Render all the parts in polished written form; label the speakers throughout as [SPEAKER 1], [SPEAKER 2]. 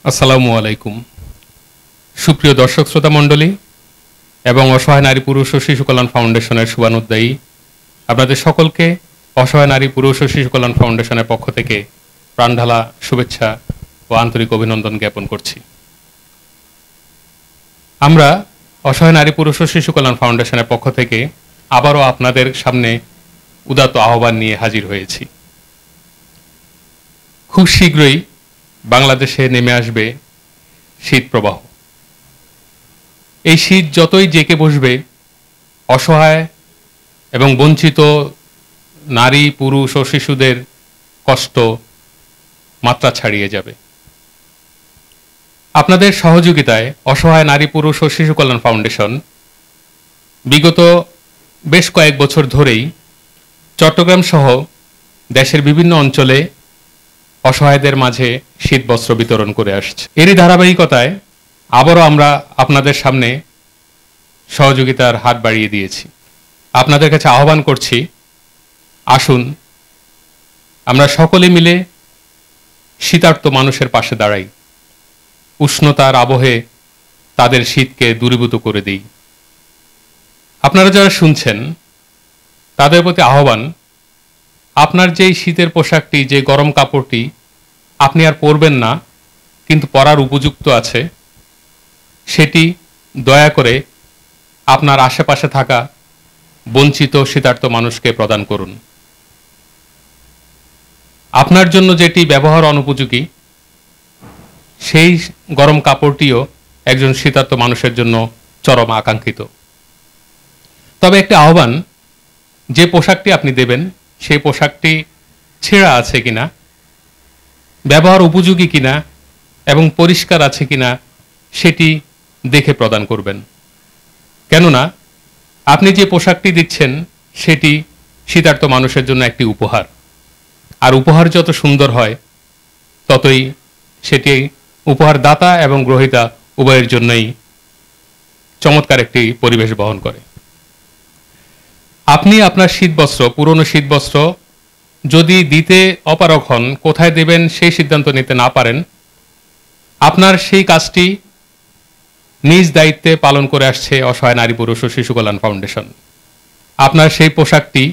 [SPEAKER 1] আসসালামু আলাইকুম। সুপ্রিয় দর্শক শ্রোতা মণ্ডলী এবং অসহায় নারী পুরুষ ও শিশু কল্যাণ ফাউন্ডেশনের শুভানুদ্দায়ী আপনাদের সকলকে অসহায় নারী পুরুষ ও শিশু কল্যাণ ফাউন্ডেশনের পক্ষ থেকে প্রাণঢালা শুভেচ্ছা ও আন্তরিক অভিনন্দন জ্ঞাপন করছি। আমরা অসহায় নারী পুরুষ ও শিশু কল্যাণ ফাউন্ডেশনের পক্ষ থেকে আবারও আপনাদের সামনে উদাত্ত আহ্বান নিয়ে হাজির হয়েছি। খুব শীঘ্রই বাংলাদেশে নেমে আসবে শীত প্রবাহ। এই শীত যতই জেঁকে বসবে, অসহায় এবং বঞ্চিত নারী পুরুষ ও শিশুদের কষ্ট মাত্রা ছাড়িয়ে যাবে। আপনাদের সহযোগিতায় অসহায় নারী পুরুষ ও শিশু কল্যাণ ফাউন্ডেশন বিগত বেশ কয়েক বছর ধরেই চট্টগ্রাম সহ দেশের বিভিন্ন অঞ্চলে অসহায়দের মাঝে শীতবস্ত্র বিতরণ করে আসছে। এরই ধারাবাহিকতায় আবারও আমরা আপনাদের সামনে সহযোগিতার হাত বাড়িয়ে দিয়েছি। আপনাদের কাছে আহ্বান করছি, আসুন আমরা সকলে মিলে শীতার্ত মানুষের পাশে দাঁড়াই, উষ্ণতার আবহে তাদের শীতকে দূরীভূত করে দিই। আপনারা যারা শুনছেন তাদের প্রতি আহ্বান, আপনার যেই শীতের পোশাকটি, যে গরম কাপড়টি আপনি আর পরবেন না কিন্তু পরার উপযুক্ত আছে, সেটি দয়া করে আপনার আশেপাশে থাকা বঞ্চিত শীতার্ত মানুষকে প্রদান করুন। আপনার জন্য যেটি ব্যবহার অনুপযোগী, সেই গরম কাপড়টিও একজন শীতার্ত মানুষের জন্য চরম আকাঙ্ক্ষিত। তবে একটি আহ্বান, যে পোশাকটি আপনি দেবেন সেই পোশাকটি ছেঁড়া আছে কিনা, ব্যবহার উপযোগী কিনা এবং পরিষ্কার আছে কিনা সেটি দেখে প্রদান করবেন। কেননা আপনি যে পোশাকটি দিচ্ছেন সেটি শীতার্ত মানুষের জন্য একটি উপহার, আর উপহার যত সুন্দর হয় ততই সেটি উপহার দাতা এবং গ্রহীতা উভয়ের জন্যই চমৎকার একটি পরিবেশ বহন করে। আপনি আপনার শীতবস্ত্র, পুরনো শীতবস্ত্র যদি দিতে অপারগ হন, কোথায় দেবেন সেই সিদ্ধান্ত নিতে না পারেন, আপনার সেই কাজটি নিজ দায়িত্বে পালন করে আসছে অসহায় নারী পুরুষ ও শিশু কল্যাণ ফাউন্ডেশন। আপনার সেই পোশাকটি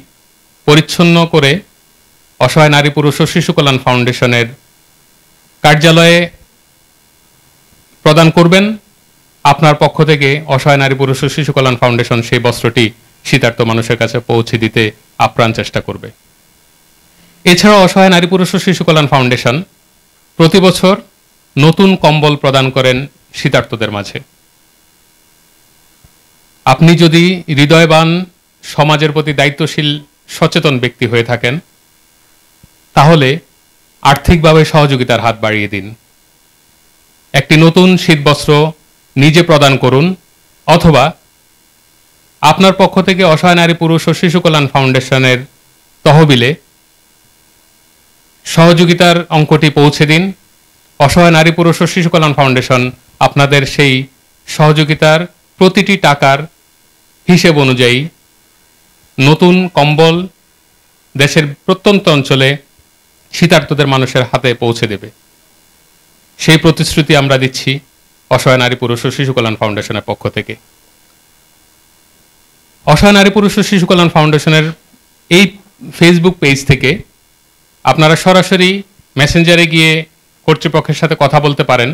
[SPEAKER 1] পরিচ্ছন্ন করে অসহায় নারী পুরুষ ও শিশু কল্যাণ ফাউন্ডেশনের কার্যালয়ে প্রদান করবেন। আপনার পক্ষ থেকে অসহায় নারী পুরুষ ও শিশু কল্যাণ ফাউন্ডেশন সেই বস্ত্রটি শীতার্ত মানুষের কাছে পৌঁছে দিতে আপ্রাণ চেষ্টা করবে। এছাড়াও অসহায় নারী পুরুষ ও শিশু কল্যাণ ফাউন্ডেশন প্রতি বছর নতুন কম্বল প্রদান করেন শীতার্তদের মাঝে। আপনি যদি হৃদয়বান, সমাজের প্রতি দায়িত্বশীল, সচেতন ব্যক্তি হয়ে থাকেন, তাহলে আর্থিকভাবে সহযোগিতার হাত বাড়িয়ে দিন। একটি নতুন শীতবস্ত্র নিজে প্রদান করুন, অথবা আপনার পক্ষ থেকে অসহায় নারী পুরুষ ও শিশু কল্যাণ ফাউন্ডেশনের তহবিলে সহযোগিতার অঙ্কটি পৌঁছে দিন। অসহায় নারী পুরুষ ও শিশু কল্যাণ ফাউন্ডেশন আপনাদের সেই সহযোগিতার প্রতিটি টাকার হিসেব অনুযায়ী নতুন কম্বল দেশের প্রত্যন্ত অঞ্চলে শীতার্তদের মানুষের হাতে পৌঁছে দেবে। সেই প্রতিশ্রুতি আমরা দিচ্ছি অসহায় নারী পুরুষ ও শিশু কল্যাণ ফাউন্ডেশনের পক্ষ থেকে। অসহায় নারী পুরুষ ও শিশু কল্যাণ ফাউন্ডেশনের এই ফেসবুক পেজ থেকে আপনারা সরাসরি মেসেঞ্জারে গিয়ে কর্তৃপক্ষের সাথে কথা বলতে পারেন,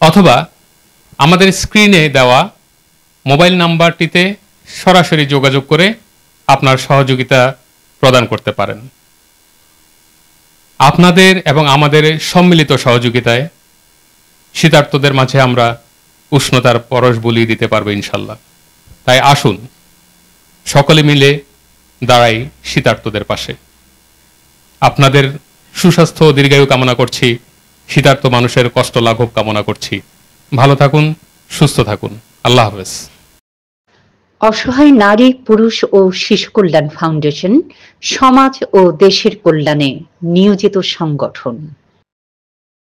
[SPEAKER 1] অথবা আমাদের স্ক্রিনে দেওয়া মোবাইল নাম্বারটিতে সরাসরি যোগাযোগ করে আপনার সহযোগিতা প্রদান করতে পারেন। আপনাদের এবং আমাদের সম্মিলিত সহযোগিতায় শীতার্তদের মাঝে আমরা উষ্ণতার পরশ বুলিয়ে দিতে পারবো ইনশাল্লাহ। তাই আসুন সকলে মিলে দাঁড়াই শীতার্তদের পাশে। আপনাদের সুস্বাস্থ্য ও দীর্ঘায়ু কামনা করছি, শীতার্ত মানুষের কষ্ট লাঘব কামনা করছি। ভালো থাকুন, সুস্থ থাকুন। আল্লাহ হাফেজ।
[SPEAKER 2] অসহায় নারী পুরুষ ও শিশু কল্যাণ ফাউন্ডেশন সমাজ ও দেশের কল্যাণে নিয়োজিত সংগঠন।